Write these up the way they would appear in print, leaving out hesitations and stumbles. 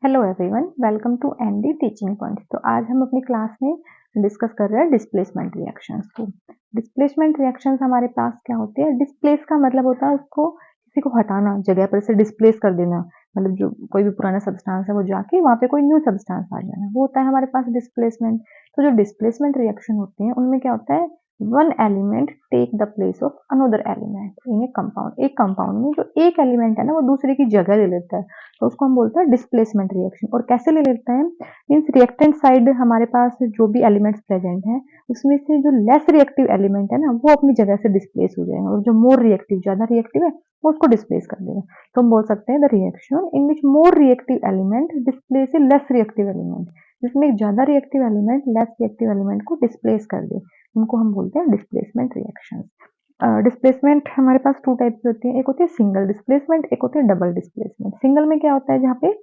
Hello everyone, welcome to ND teaching points. तो आज हम अपनी क्लास में डिस्कस कर रहे हैं डिस्प्लेसमेंट रिएक्शंस को। डिस्प्लेसमेंट रिएक्शंस हमारे पास क्या होती है? डिस्प्लेस का मतलब होता है उसको किसी को हटाना, जगह पर से डिस्प्लेस कर देना। मतलब जो कोई भी पुराना सब्सटेंस है वो जाके वहाँ पे कोई न्यू सब्सटेंस आ जाना, वो होता है हमारे पास डिस्प्लेसमेंट। तो जो डिस्प्लेसमेंट रिएक्शन होती है उनमें क्या होता है, one element take the place of another element in a compound. एक कंपाउंड में जो एक एलिमेंट है ना वो दूसरे की जगह ले लेता है, तो उसको हम बोलते हैं डिस्प्लेसमेंट रिएक्शन। और कैसे ले लेते हैं? मीन्स रिएक्टेंट साइड हमारे पास जो भी एलिमेंट्स प्रेजेंट हैं उसमें से जो लेस रिएक्टिव एलिमेंट है ना वो अपनी जगह से डिस्प्लेस हो जाएगा, और जो मोर रिएक्टिव, ज्यादा रिएक्टिव है, वो उसको डिस्प्लेस कर देगा। तो हम बोल सकते हैं the reaction in which more reactive element displace A less reactive element. जिसमें एक ज्यादा reactive element less reactive element को डिस्प्लेस कर दे, उनको हम बोलते हैं डिस्प्लेसमेंट रिएक्शन। डिस्प्लेसमेंट हमारे पास टू टाइप की होती है, एक होती है सिंगल डिस्प्लेसमेंट, एक होती है डबल डिस्प्लेसमेंट। सिंगल में क्या होता है, जहाँ पे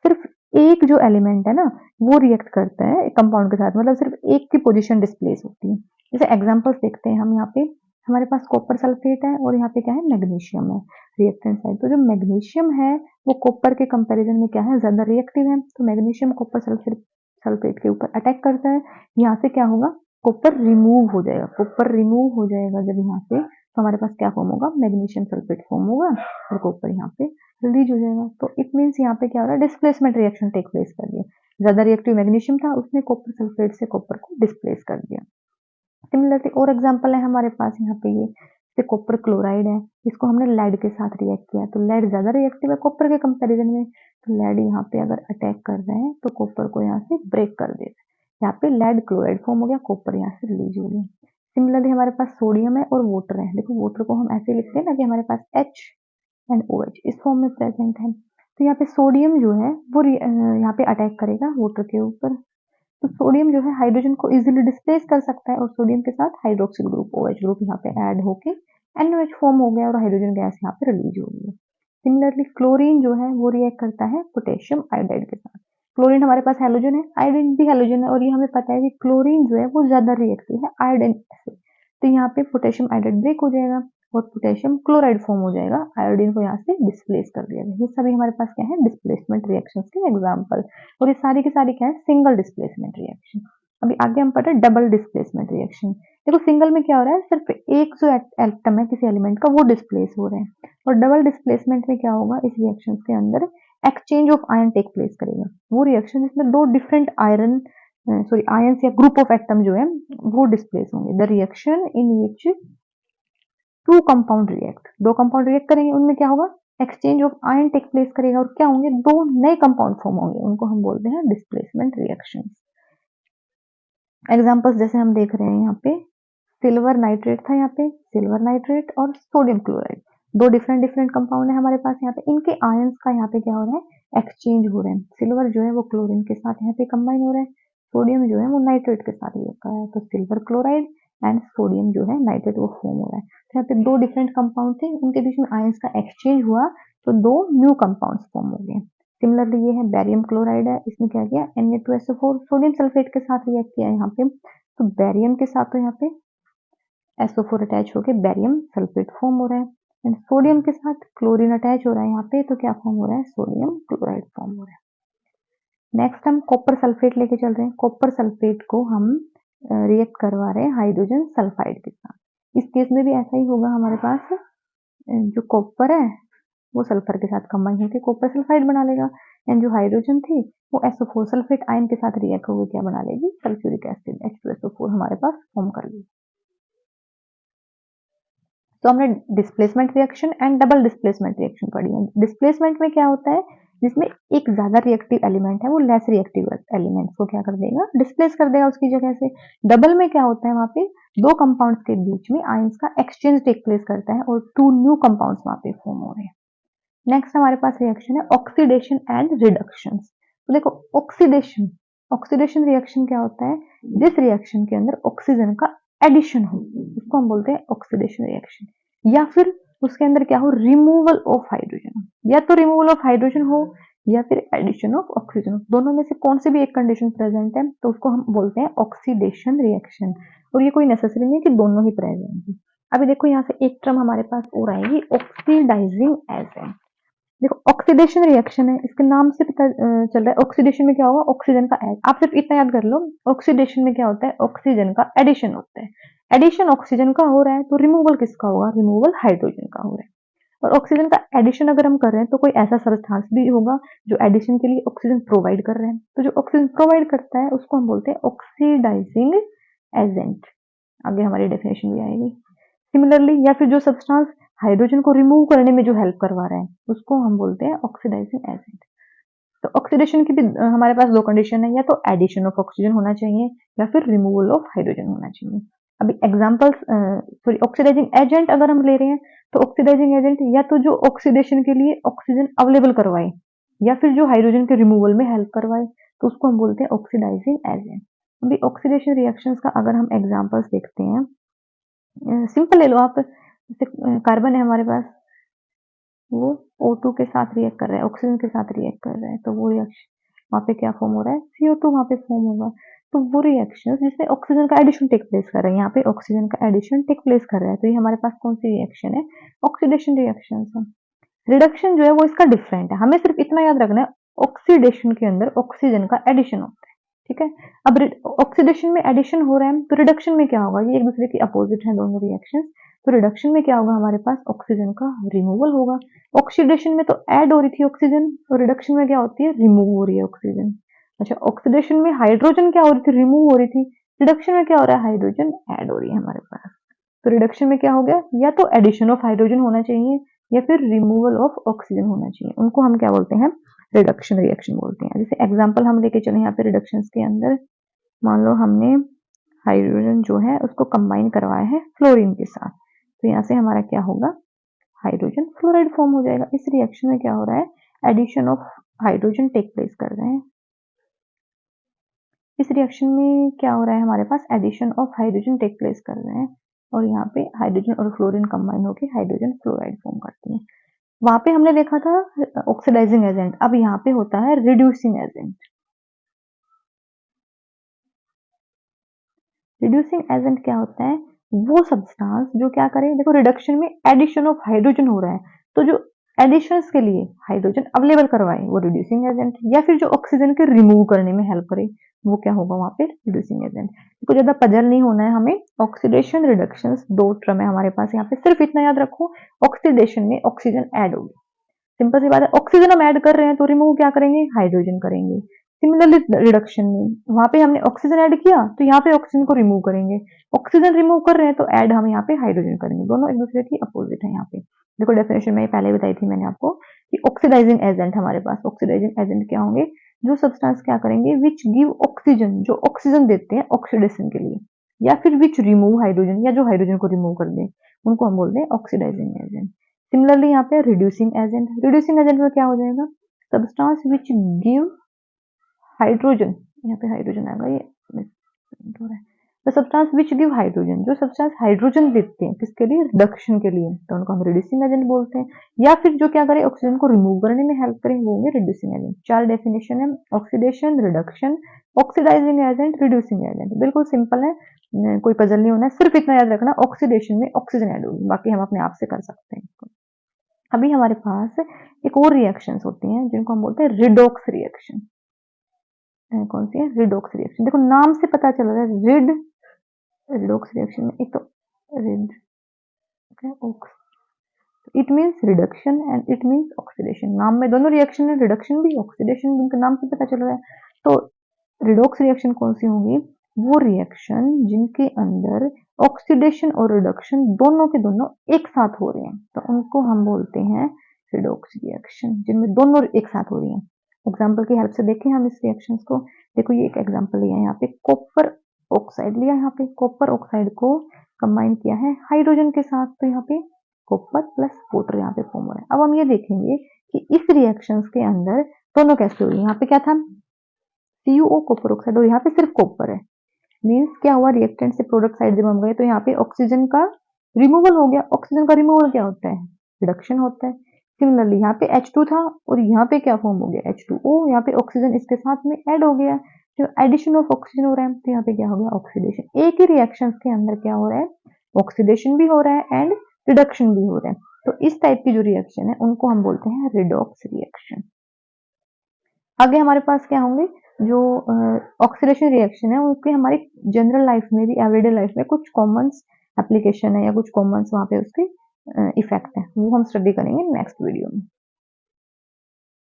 सिर्फ एक जो एलिमेंट है ना वो रिएक्ट करता है कंपाउंड के साथ, मतलब सिर्फ एक की पोजीशन डिस्प्लेस होती है। जैसे एग्जांपल्स देखते हैं हम यहाँ पे, हमारे पास कॉपर सल्फेट है और यहाँ पे क्या है, मैग्नीशियम है रिएक्टेंट साइड। तो जो मैग्नीशियम है वो कॉपर के कंपैरिजन में क्या है, ज्यादा रिएक्टिव है। तो मैग्नीशियम कॉपर सल्फेट सल्फेट के ऊपर अटैक करता है, यहाँ से क्या होगा, कॉपर रिमूव हो जाएगा। कॉपर रिमूव हो जाएगा जब यहाँ से, तो हमारे पास क्या फॉर्म होगा, मैग्नीशियम सल्फेट फॉर्म होगा और कॉपर यहाँ पे रिलीज हो जाएगा। तो इट मीन्स यहाँ पे क्या हो रहा है, डिस्प्लेसमेंट रिएक्शन टेक प्लेस कर दिया। ज्यादा रिएक्टिव मैग्नीशियम था, उसने कॉपर सल्फेट से कॉपर को डिस्प्लेस कर दिया। सिमिलरली और एग्जांपल है हमारे पास यहाँ पे, ये कॉपर क्लोराइड है, इसको हमने लेड के साथ रिएक्ट किया, तो लेड ज्यादा रिएक्टिव है कॉपर के कंपैरिजन में। तो लेड यहाँ पे अगर अटैक कर रहे हैं तो कॉपर को यहाँ से ब्रेक कर दे रहे हैं, यहाँ पे लेड क्लोराइड फॉर्म हो गया, कॉपर यहाँ से रिलीज हो गया। सिमिलरली हमारे पास सोडियम है और वाटर है। देखो वाटर को हम ऐसे लिखते हैं ना कि हमारे पास H एंड OH इस फॉर्म में प्रेजेंट है। तो यहाँ पे सोडियम जो है वो यहाँ पे अटैक करेगा वाटर के ऊपर। तो सोडियम जो है हाइड्रोजन को इजीली डिस्प्लेस कर सकता है, और सोडियम के साथ हाइड्रोक्सिल ग्रुप OH ग्रुप यहाँ पे ऐड होके NOH फॉर्म हो गया और हाइड्रोजन गैस यहाँ पे रिलीज हो गई है। सिमिलरली क्लोरीन जो है वो रिएक्ट करता है पोटेशियम आयोडाइड के साथ। क्लोरीन हमारे पास हैलोजन है, आयोडीन भी हैलोजन है, और ये हमें पता है कि क्लोरीन जो है वो ज्यादा रिएक्टिव है आयोडीन से। तो यहाँ पे पोटेशियम आयोडाइड ब्रेक हो जाएगा और पोटेशियम क्लोराइड फॉर्म हो जाएगा, आयोडीन को यहाँ से डिस्प्लेस कर दिया गया। ये सभी हमारे पास क्या है, डिस्प्लेसमेंट रिएक्शंस के एग्जांपल। और ये सारी की सारी क्या है, सिंगल डिस्प्लेसमेंट रिएक्शन। अभी आगे हम पढ़े डबल डिस्प्लेसमेंट रिएक्शन। देखो सिंगल में क्या हो रहा है, सिर्फ एक जो एटम है किसी एलिमेंट का वो डिस्प्लेस हो रहा है, और डबल डिस्प्लेसमेंट में क्या होगा, इस रिएक्शन के अंदर exchange of ion take place करेगा। वो रिएक्शन जिसमें दो डिफरेंट आयंस या ग्रुप ऑफ एटम जो है वो डिस्प्लेस होंगे। The reaction in which two compound react, दो कंपाउंड रिएक्ट करेंगे, उनमें क्या होगा, exchange of ion take place करेगा, और क्या होंगे, दो नए कंपाउंड फॉर्म होंगे, उनको हम बोलते हैं डिस्प्लेसमेंट रिएक्शन। एग्जांपल्स जैसे हम देख रहे हैं यहाँ पे, सिल्वर नाइट्रेट था, यहाँ पे सिल्वर नाइट्रेट और सोडियम क्लोराइड, दो डिफरेंट डिफरेंट कंपाउंड है हमारे पास यहाँ पे। इनके आयंस का यहाँ पे क्या हो रहा है, एक्सचेंज हो रहा है। सिल्वर जो है वो क्लोरीन के साथ यहाँ पे कंबाइन हो रहा है, सोडियम जो है वो नाइट्रेट के साथ रिएक्ट कर रहा है। तो सिल्वर क्लोराइड एंड सोडियम जो है नाइट्रेट वो फॉर्म हो रहा है। तो यहाँ पे दो डिफरेंट कंपाउंड थे, उनके बीच में आयंस का एक्सचेंज हुआ तो दो न्यू कंपाउंड फॉर्म हो गए। सिमिलरली ये है बैरियम क्लोराइड है, इसने क्या किया, Na2SO4 सोडियम सल्फेट के साथ रिएक्ट किया यहाँ पे। तो बैरियम के साथ तो यहाँ पे SO4 अटैच होकर बैरियम सल्फेट फॉर्म हो रहा है, एंड सोडियम के साथ क्लोरीन अटैच हो रहा है यहाँ पे, तो क्या फॉर्म हो रहा है, सोडियम क्लोराइड फॉर्म हो रहा है। नेक्स्ट हम कॉपर सल्फेट लेके चल रहे हैं। कॉपर सल्फेट को हम रिएक्ट करवा रहे हैं हाइड्रोजन सल्फाइड के साथ। इस केस में भी ऐसा ही होगा, हमारे पास जो कॉपर है वो सल्फर के साथ कंबाइन होकर कॉपर सल्फाइड बना लेगा, एंड जो हाइड्रोजन थी वो SO4 सल्फेट आयन के साथ रिएक्ट होकर क्या बना लेगी, सल्फ्यूरिक एसिड H2SO4 हमारे पास फॉर्म कर लेगी। तो हमने displacement reaction and double displacement reaction पढ़ी है। डिस्प्लेसमेंट में क्या होता है, जिसमें एक ज्यादा रिएक्टिव एलिमेंट है वो लेस रिएक्टिव एलिमेंट को क्या कर देगा, डिस्प्लेस कर देगा उसकी जगह से। डबल में क्या होता है, वहां पे दो कंपाउंड्स के बीच में आयंस का एक्सचेंज टेक प्लेस करता है और टू न्यू कंपाउंड्स वहां पे फॉर्म हो रहे हैं। नेक्स्ट हमारे पास रिएक्शन है ऑक्सीडेशन एंड रिडक्शन। तो देखो ऑक्सीडेशन, ऑक्सीडेशन रिएक्शन क्या होता है, जिस रिएक्शन के अंदर ऑक्सीजन का एडिशन हो उसको हम बोलते हैं ऑक्सीडेशन रिएक्शन, या फिर उसके अंदर क्या हो, रिमूवल ऑफ हाइड्रोजन, या तो रिमूवल ऑफ हाइड्रोजन हो या फिर एडिशन ऑफ ऑक्सीजन, दोनों में से कौन सी भी एक कंडीशन प्रेजेंट है तो उसको हम बोलते हैं ऑक्सीडेशन रिएक्शन। और ये कोई नेसेसरी नहीं कि दोनों ही प्रेजेंट है। अभी देखो यहाँ से एक टर्म हमारे पास और आएगी, ऑक्सीडाइजिंग एजेंट। देखो ऑक्सीडेशन रिएक्शन है, इसके नाम से पता चल रहा है ऑक्सीडेशन में क्या होगा, ऑक्सीजन का ऐड। आप सिर्फ इतना याद कर लो, ऑक्सीडेशन में क्या होता है, ऑक्सीजन का एडिशन होता है। एडिशन ऑक्सीजन का हो रहा है तो रिमूवल किसका होगा, रिमूवल हाइड्रोजन का हो रहा है। और ऑक्सीजन का एडिशन अगर हम कर रहे हैं तो कोई ऐसा सब्सटेंस भी होगा जो एडिशन के लिए ऑक्सीजन प्रोवाइड कर रहे हैं। तो जो ऑक्सीजन प्रोवाइड करता है उसको हम बोलते हैं ऑक्सीडाइजिंग एजेंट। आगे हमारी डेफिनेशन भी आएगी। सिमिलरली या फिर जो सब्सटेंस हाइड्रोजन को रिमूव करने में जो हेल्प करवा रहे हैं उसको हम बोलते हैं ऑक्सीडाइजिंग एजेंट। तो ऑक्सीडेशन की भी हमारे पास दो कंडीशन है, या तो एडिशन ऑफ ऑक्सीजन होना चाहिए या फिर रिमूवल ऑफ हाइड्रोजन होना चाहिए। अभी एग्जांपल्स सॉरी ऑक्सीडाइजिंग एजेंट अगर हम ले रहे हैं तो ऑक्सीडाइजिंग एजेंट या तो जो ऑक्सीडेशन के लिए ऑक्सीजन अवेलेबल करवाए या फिर जो हाइड्रोजन के रिमूवल में हेल्प करवाए, तो उसको हम बोलते हैं ऑक्सीडाइजिंग एजेंट। अभी ऑक्सीडेशन रिएक्शंस का अगर हम एग्जांपल्स देखते हैं, सिंपल ले लो आप, जैसे कार्बन है हमारे पास, वो O2 के साथ रिएक्ट कर रहा है, ऑक्सीजन के साथ रिएक्ट कर रहा है, तो वो रिएक्शन वहाँ पे क्या फॉर्म हो रहा है, CO2 वहाँ पे फॉर्म होगा। तो वो रिएक्शन जिसमें ऑक्सीजन का एडिशन टेक प्लेस कर रहा है, यहाँ पे ऑक्सीजन का एडिशन टेक प्लेस कर रहा है, तो ये हमारे पास कौन सी रिएक्शन है, ऑक्सीडेशन रिएक्शन है। रिडक्शन जो है वो इसका डिफरेंट है, हमें सिर्फ इतना याद रखना है, ऑक्सीडेशन के अंदर ऑक्सीजन का एडिशन होता है, ठीक है। अब ऑक्सीडेशन में एडिशन हो रहा है तो रिडक्शन में क्या होगा, ये एक दूसरे के अपोजिट है दोनों रिएक्शंस। तो रिडक्शन में क्या होगा, हमारे पास ऑक्सीजन का रिमूवल होगा। ऑक्सीडेशन में तो ऐड हो रही थी ऑक्सीजन, तो रिडक्शन में क्या होती है, रिमूव हो रही है ऑक्सीजन। अच्छा, ऑक्सीडेशन में हाइड्रोजन क्या हो रही थी, रिमूव हो रही थी। रिडक्शन में क्या हो रहा है, हाइड्रोजन ऐड हो रही है हमारे पास। तो रिडक्शन में क्या हो गया, या तो एडिशन ऑफ हाइड्रोजन होना चाहिए या फिर रिमूवल ऑफ ऑक्सीजन होना चाहिए, उनको हम क्या बोलते हैं, रिडक्शन रिएक्शन बोलते हैं। जैसे एग्जांपल हम लेके चले यहाँ पे रिडक्शंस के अंदर, मान लो हमने हाइड्रोजन जो है उसको कंबाइन करवाया है फ्लोरीन के साथ, तो यहाँ से हमारा क्या होगा, हाइड्रोजन फ्लोराइड फॉर्म हो जाएगा। इस रिएक्शन में क्या हो रहा है, addition of hydrogen take place कर रहे हैं। इस रिएक्शन में क्या हो रहा है, हमारे पास addition of hydrogen take place कर रहे हैं और यहाँ पे हाइड्रोजन और फ्लोरीन कंबाइन होकर हाइड्रोजन फ्लोराइड फॉर्म करती है। वहां पे हमने देखा था ऑक्सीडाइजिंग एजेंट, अब यहाँ पे होता है रिड्यूसिंग एजेंट। रिड्यूसिंग एजेंट क्या होता है, वो सब्सटेंस जो क्या करे, देखो रिडक्शन में एडिशन ऑफ हाइड्रोजन हो रहा है, तो जो एडिशंस के लिए हाइड्रोजन अवेलेबल करवाए वो रिड्यूसिंग एजेंट, या फिर जो ऑक्सीजन के रिमूव करने में हेल्प करे वो क्या होगा वहां पे, रिड्यूसिंग एजेंट। देखो ज्यादा पजल नहीं होना है हमें, ऑक्सीडेशन रिडक्शन दो टर्म है हमारे पास, यहाँ पे सिर्फ इतना याद रखो, ऑक्सीडेशन में ऑक्सीजन ऐड होगी, सिंपल सी बात है। ऑक्सीजन हम ऐड कर रहे हैं तो रिमूव क्या करेंगे, हाइड्रोजन करेंगे। सिमिलरली रिडक्शन में वहां पे हमने ऑक्सीजन ऐड किया तो यहाँ पे ऑक्सीजन को रिमूव करेंगे, ऑक्सीजन रिमूव कर रहे हैं तो ऐड हम यहाँ पे हाइड्रोजन करेंगे, दोनों एक दूसरे की अपोजिट है। यहाँ पे देखो डेफिनेशन में पहले बताई थी मैंने आपको कि ऑक्सीडाइजिंग एजेंट हमारे पास, ऑक्सीडाइजिंग एजेंट क्या होंगे, जो सब्सटेंस क्या करेंगे, विच गिव ऑक्सीजन, जो ऑक्सीजन देते हैं ऑक्सीडेशन के लिए, या फिर विच रिमूव हाइड्रोजन, या जो हाइड्रोजन को रिमूव कर दे, उनको हम बोलते हैं ऑक्सीडाइजिंग एजेंट। सिमिलरली यहाँ पे रिड्यूसिंग एजेंट, रिड्यूसिंग एजेंट में क्या हो जाएगा, सब्सटेंस विच गिव हाइड्रोजन, यहाँ पे हाइड्रोजन आएगा, ये मिसप्रिंट हो रहा है। The substance which give hydrogen, जो सब्सटेंस हाइड्रोजन देते हैं किसके लिए, रिडक्शन के लिए, तो उनको हम रिड्यूसिंग एजेंट बोलते हैं। या फिर जो क्या करे, ऑक्सीजन को रिमूव करने में हेल्प करें, वो होंगे रिड्यूसिंग एजेंट। चार डेफिनेशन है, oxidation, reduction, oxidising agent, reducing agent. बिल्कुल सिंपल है, कोई पजल नहीं होना है, सिर्फ इतना याद रखना, ऑक्सीडेशन में ऑक्सीजन ऐड होगी, बाकी हम अपने आप से कर सकते हैं। अभी हमारे पास एक और रिएक्शंस होती हैं जिनको हम बोलते हैं रिडॉक्स रिएक्शन। कौन सी है, रिडॉक्स रिएक्शन। देखो नाम से पता चल रहा है, रिडॉक्स रिएक्शन में एक तो red, it means reduction and it means oxidation. नाम में दोनों रिएक्शन है, रिडक्शन भी ऑक्सीडेशन भी, उनके नाम से पता चल रहा है। तो रिडॉक्स रिएक्शन कौन सी होंगी, वो रिएक्शन जिनके अंदर ऑक्सीडेशन और रिडक्शन दोनों के दोनों एक साथ हो रहे हैं, तो उनको हम बोलते हैं रिडॉक्स रिएक्शन, जिनमें दोनों एक साथ हो रही हैं। एग्जाम्पल की हेल्प से देखें हम इस रिएक्शंस को। देखो ये एक एग्जाम्पल लिया है, यहाँ पे कॉपर ऑक्साइड लिया, यहाँ पे कॉपर ऑक्साइड को कंबाइन किया है हाइड्रोजन के साथ, तो यहाँ पे कॉपर प्लस वाटर यहाँ पे फॉर्म हो रहा है। अब हम ये देखेंगे कि इस रिएक्शंस के अंदर दोनों कैसे हो रही है। यहाँ पे क्या था, CuO कॉपर ऑक्साइड, और यहाँ पे सिर्फ कॉपर है, मीन्स क्या हुआ, रिएक्टेंट से प्रोडक्ट साइड जब हम गए तो यहाँ पे ऑक्सीजन का रिमूवल हो गया। ऑक्सीजन का रिमूवल क्या होता है, रिडक्शन होता है। सिमिलरली यहाँ पे H2 था और यहाँ पे क्या फॉर्म हो गया, H2O, यहाँ पे ऑक्सीजन इसके साथ में ऐड हो गया, जो एडिशन ऑफ ऑक्सीजन हो रहा है, तो यहाँ पे क्या हो गया, ऑक्सीडेशन। एक ही रिएक्शन के अंदर क्या हो रहा है, ऑक्सीडेशन भी हो रहा है एंड रिडक्शन भी हो रहा है। तो इस टाइप की जो रिएक्शन है उनको हम बोलते हैं रिडॉक्स रिएक्शन। आगे हमारे पास क्या होंगे, जो ऑक्सीडेशन रिएक्शन है उनके हमारी जनरल लाइफ में भी, एवरीडे लाइफ में कुछ कॉमन एप्लीकेशन है या कुछ कॉमन वहाँ पे उसके इफेक्ट है, वो हम स्टडी करेंगे नेक्स्ट वीडियो में।